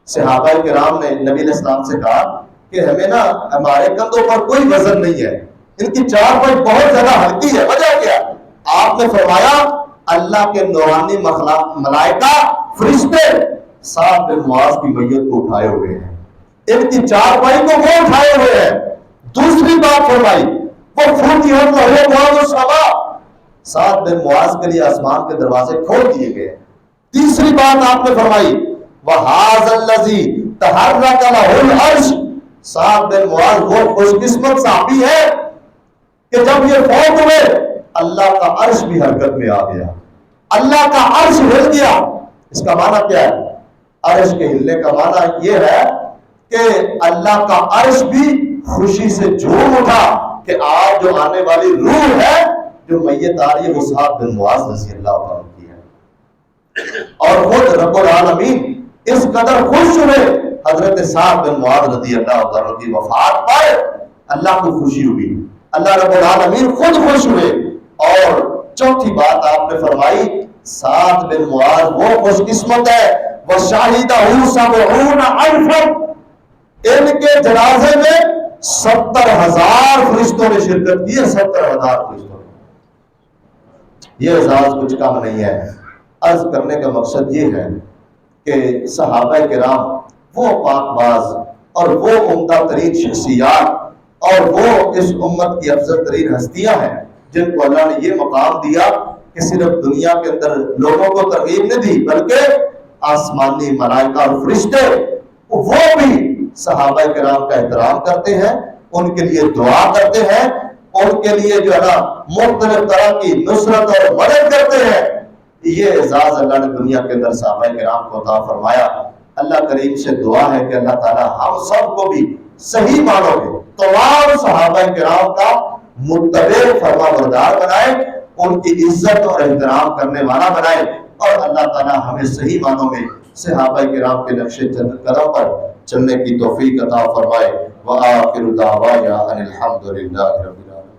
صحابہ کرام نے نبی علیہ السلام سے کہا کہ ہمیں نا ہمارے کندھوں پر کوئی وزن نہیں ہے، ان کی چارپائی بہت زیادہ ہلکی ہے، وجہ کیا؟ آپ نے فرمایا اللہ کے نورانی ملائکہ فرشتے سعد بن معاذ کی میت کو اٹھائے ہوئے ہیں، ان کی چارپائی کو وہ اٹھائے ہوئے ہیں۔ دوسری بات فرمائی وہ فتحت لہ ابواب السماء، سعد بن معاذ کے لیے آسمان کے دروازے کھول دیے گئے۔ تیسری بات آپ نے فرمائی وَهَذَا الَّذِي تَحَرَّكَ لَهُ الْعَرْشُ، سعد بن معاذ وہ خوش قسمت صحابی ہے کہ جب یہ فوت ہوئے اللہ کا عرش بھی حرکت میں آ گیا، اللہ کا عرش ہل گیا۔ اس کا معنی کیا ہے؟ عرش کے ہلنے کا معنی یہ ہے کہ اللہ کا عرش بھی خوشی سے جھوم اٹھا کہ آج جو آنے والی روح ہے، جو میت آ رہی ہے، وہ سعد بن معاذ رضی اللہ عنہ کی ہے۔ اور خود رب العالمین اس قدر خوش ہوئے حضرت سعد بن معاذ رضی اللہ عنہ کی وفات پر، اللہ کو خوشی ہوئی، اللہ رب العالمین خود خوش ہوئے۔ اور چوتھی بات آپ نے فرمائی سعد بن معاذ وہ خوش قسمت ہے وَشَاهِدَهُ 70 أَلْفًا، ان کے جنازے میں 70,000 فرشتوں نے شرکت کی ہے، 70,000 فرشتوں نے۔ یہ اعزاز کچھ کم نہیں ہے۔ عرض کرنے کا مقصد یہ ہے کہ صحابہ کرام وہ پاک باز اور وہ عمدہ ترین شخصیات اور وہ اس امت کی افضل ترین ہستیاں ہیں جن کو اللہ نے یہ مقام دیا کہ صرف دنیا کے اندر لوگوں کو ترغیب نہیں دی بلکہ آسمانی ملائکہ اور فرشتے وہ بھی صحابہ کرام کا احترام کرتے ہیں، ان کے لیے دعا کرتے ہیں، ان کے لیے جو ہے نا مختلف طرح کی نصرت اور مدد کرتے ہیں۔ یہ اعزاز اللہ نے دنیا کے اندر صحابہ کرام کو عطا فرمایا۔ اللہ کریم سے دعا ہے کہ اللہ تعالی ہم سب کو بھی صحیح معنوں میں تمام صحابہ کرام کا متبع فرما بردار بنائے، ان کی عزت اور احترام کرنے والا بنائے، اور اللہ تعالی ہمیں صحیح معنوں میں صحابہ کرام کے نقش قدم پر چلنے کی توفیق عطا فرمائے۔ وآخر دعوانا ان الحمد للہ رب العالمین۔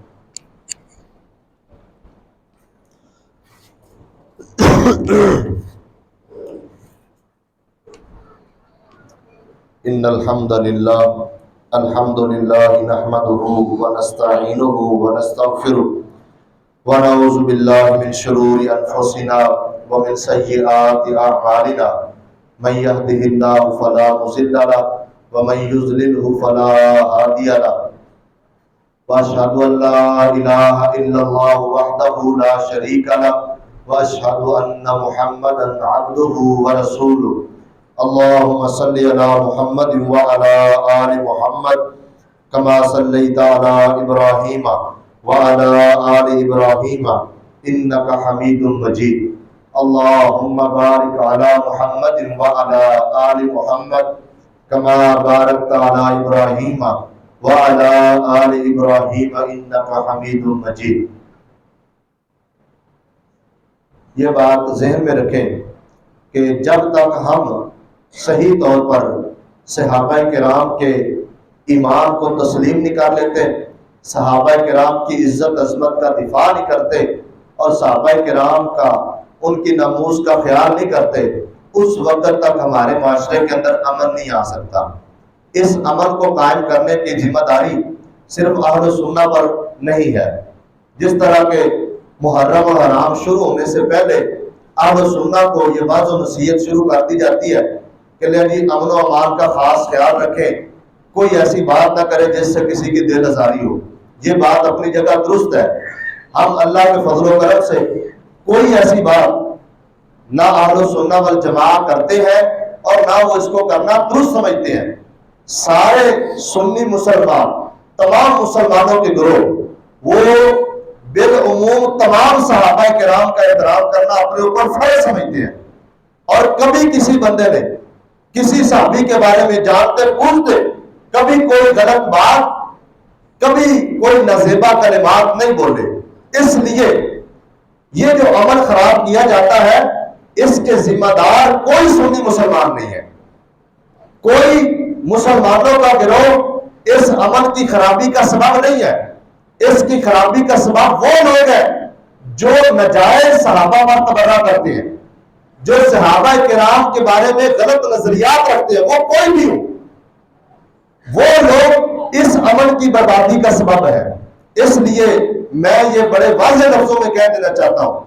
ان الحمد للہ نحمده ونستعینه ونستغفره ونعوذ باللہ من شرور انفسنا ومن سیئات اعمالنا، من يهده اللہ فلا مضل له ومن يضلل فلا هادی له، واشهد ان لا الہ الا اللہ وحدہ لا شریک له، واشهد ان محمدا عبده ورسوله۔ اللهم صل على محمد وعلى آل محمد كما صليت على إبراهيم وعلى آل إبراهيم إنك حميد مجيد۔ اللهم بارك على محمد وعلى آل محمد كما باركت على إبراهيم وعلى آل إبراهيم إنك حميد مجيد۔ یہ بات ذہن میں رکھیں کہ جب تک ہم صحیح طور پر صحابہ کرام کے ایمان کو تسلیم نہیں کر لیتے، صحابہ کرام کی عزت عظمت کا دفاع نہیں کرتے، اور صحابہ کرام کا ان کی ناموس کا خیال نہیں کرتے، اس وقت تک ہمارے معاشرے کے اندر امن نہیں آ سکتا۔ اس امن کو قائم کرنے کی ذمہ داری صرف اہل سنہ پر نہیں ہے۔ جس طرح کے محرم اور حرام شروع ہونے سے پہلے اہل سنہ کو یہ واضح نصیحت شروع کر دی جاتی ہے کہ جی امن و امان کا خاص خیال رکھیں، کوئی ایسی بات نہ کرے جس سے کسی کی دل آزاری ہو۔ یہ بات اپنی جگہ درست ہے۔ ہم اللہ کے فضل و کرم سے کوئی ایسی بات نہ اہل سنہ والجماعت کرتے ہیں اور نہ وہ اس کو کرنا درست سمجھتے ہیں۔ سارے سنی مسلمان، تمام مسلمانوں کے گروہ، وہ بالعموم تمام صحابہ کرام کا احترام کرنا اپنے اوپر فرض سمجھتے ہیں، اور کبھی کسی بندے نے کسی صحابی کے بارے میں جانتے پوچھتے کبھی کوئی غلط بات، کبھی کوئی نازیبہ کلمات نہیں بولے۔ اس لیے یہ جو عمل خراب کیا جاتا ہے اس کے ذمہ دار کوئی سنی مسلمان نہیں ہے۔ کوئی مسلمانوں کا گروہ اس عمل کی خرابی کا سبب نہیں ہے۔ اس کی خرابی کا سبب وہ لوگ ہیں جو ناجائز صحابہ پر تبرہ کرتے ہیں، جو صحابہ کرام کے بارے میں غلط نظریات رکھتے ہیں، وہ کوئی بھی ہو، وہ لوگ اس عمل کی بربادی کا سبب ہے۔ اس لیے میں یہ بڑے واضح لفظوں میں کہہ دینا چاہتا ہوں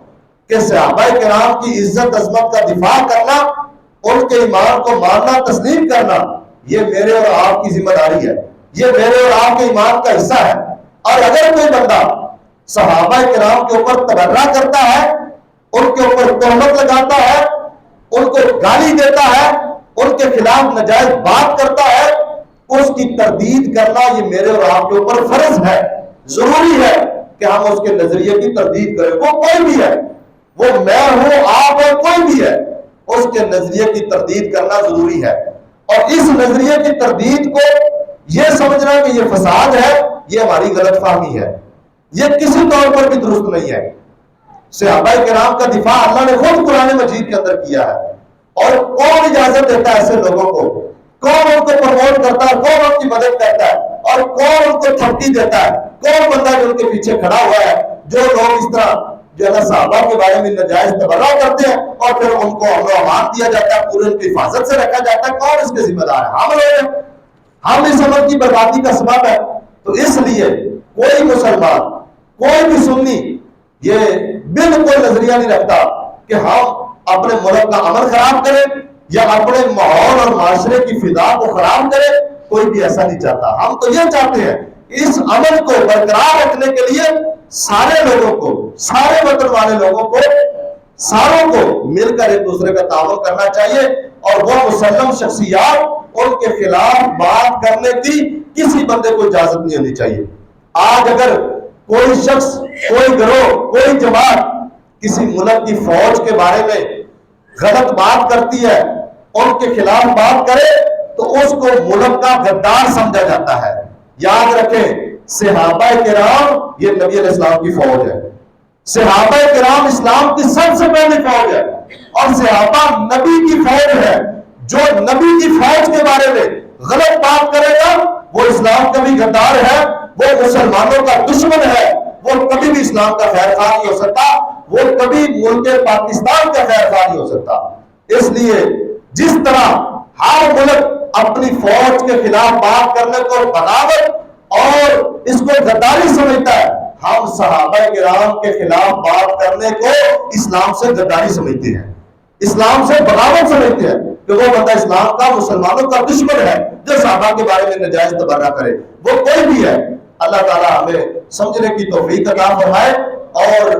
کہ صحابہ کرام کی عزت عظمت کا دفاع کرنا، ان کے ایمان کو ماننا، تسلیم کرنا، یہ میرے اور آپ کی ذمہ داری ہے، یہ میرے اور آپ کے ایمان کا حصہ ہے۔ اور اگر کوئی بندہ صحابہ کرام کے اوپر تبرہ کرتا ہے، ان کے اوپر تہمت لگاتا ہے، ان کو گالی دیتا ہے، ان کے خلاف ناجائز بات کرتا ہے، اس کی تردید کرنا یہ میرے اور آپ کے اوپر فرض ہے۔ ضروری ہے کہ ہم اس کے نظریے کی تردید کریں، وہ کوئی بھی ہے، وہ میں ہوں، آپ ہیں، کوئی بھی ہے، اس کے نظریے کی تردید کرنا ضروری ہے۔ اور اس نظریے کی تردید کو یہ سمجھنا کہ یہ فساد ہے، یہ ہماری غلط فہمی ہے، یہ کسی طور پر بھی درست نہیں ہے۔ صحابہ کرام کا دفاع اللہ نے خود قرآن مجید کے اندر کیا ہے، اور کون اجازت دیتا ہے ایسے لوگوں کو؟ کون ان کو پروموٹ کرتا ہے؟ کون ان کی مدد کرتا ہے؟ اور کون ان کو تھپکی دیتا ہے؟ کون بندہ جو ان کے پیچھے کھڑا ہوا ہے؟ جو لوگ اس طرح جو ہے صحابہ کے بارے میں ناجائز تبرہ کرتے ہیں اور پھر ان کو امن و امان دیا جاتا ہے، پورے ان کی حفاظت سے رکھا جاتا ہے، کون اس کے ذمہ دار ہے؟ ہم لوگ ہیں، ہم اس عمل کی بربادی کا سبب ہے۔ تو اس لیے کوئی مسلمان، کوئی بھی سنی یہ بالکل نظریہ نہیں رکھتا کہ ہم اپنے ملک کا عمل خراب کریں یا اپنے ماحول اور معاشرے کی فضا کو خراب کریں، کوئی بھی ایسا نہیں چاہتا۔ ہم تو یہ چاہتے ہیں اس عمل کو برقرار رکھنے کے لیے سارے لوگوں کو، سارے وطن والے لوگوں کو، ساروں کو مل کر ایک دوسرے کا تعاون کرنا چاہیے، اور وہ مسلم شخصیات، ان کے خلاف بات کرنے کی کسی بندے کو اجازت نہیں ہونی چاہیے۔ آج اگر کوئی شخص، کوئی گروہ، کوئی جماعت کسی ملک کی فوج کے بارے میں غلط بات کرتی ہے، ان کے خلاف بات کرے تو اس کو ملک کا غدار سمجھا جاتا ہے۔ یاد رکھیں، صحابہ کرام یہ نبی علیہ السلام کی فوج ہے، صحابہ کرام اسلام کی سب سے پہلی فوج ہے، اور صحابہ نبی کی فوج ہے۔ جو نبی کی فوج کے بارے میں غلط بات کرے گا وہ اسلام کا بھی غدار ہے، وہ مسلمانوں کا دشمن ہے، وہ کبھی بھی اسلام کا خیر خواہ نہیں ہو سکتا، وہ کبھی ملک پاکستان کا خیر خواہ نہیں ہو سکتا۔ اس لیے جس طرح ہر ملک اپنی فوج کے خلاف بات کرنے کو بغاوت اور اس کو غداری سمجھتا ہے، ہم صحابہ کرام کے خلاف بات کرنے کو اسلام سے غداری سمجھتے ہیں، اسلام سے بغاوت سمجھتے ہیں، کہ وہ بندہ اسلام کا، مسلمانوں کا دشمن ہے جو صحابہ کے بارے میں ناجائز تبرہ کرے، وہ کوئی بھی ہے۔ اللہ تعالیٰ ہمیں سمجھنے کی توفیق عطا فرمائے، اور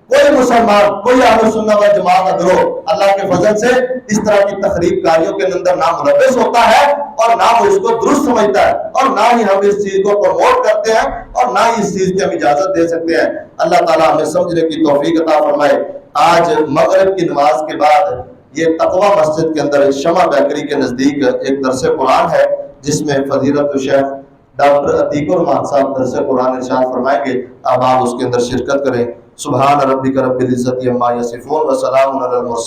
کوئی مسلمان، کوئی اہل سنت و جماعت کا گروہ اللہ کے فضل سے اس طرح کی تخریب کاریوں کے اندر نہ ملوث ہوتا ہے، اور نہ وہ اس کو درست سمجھتا ہے، اور نہ ہی ہم اس چیز کو پروموٹ کرتے ہیں، اور نہ ہی اس چیز کی ہم اجازت دے سکتے ہیں۔ اللہ تعالیٰ ہمیں سمجھنے کی توفیق عطا فرمائے۔ آج مغرب کی نماز کے بعد یہ تقوی مسجد کے اندر شمع بیکری کے نزدیک ایک درس قرآن ہے، جس میں فضیلت الشیخ ڈاکٹر عتیق الرحمان صاحب درس قرآن ارشاد فرمائیں گے۔ آپ اس کے اندر شرکت کریں۔ سبحان ربک رب العزت عما یصفون وسلام علی المرسلین۔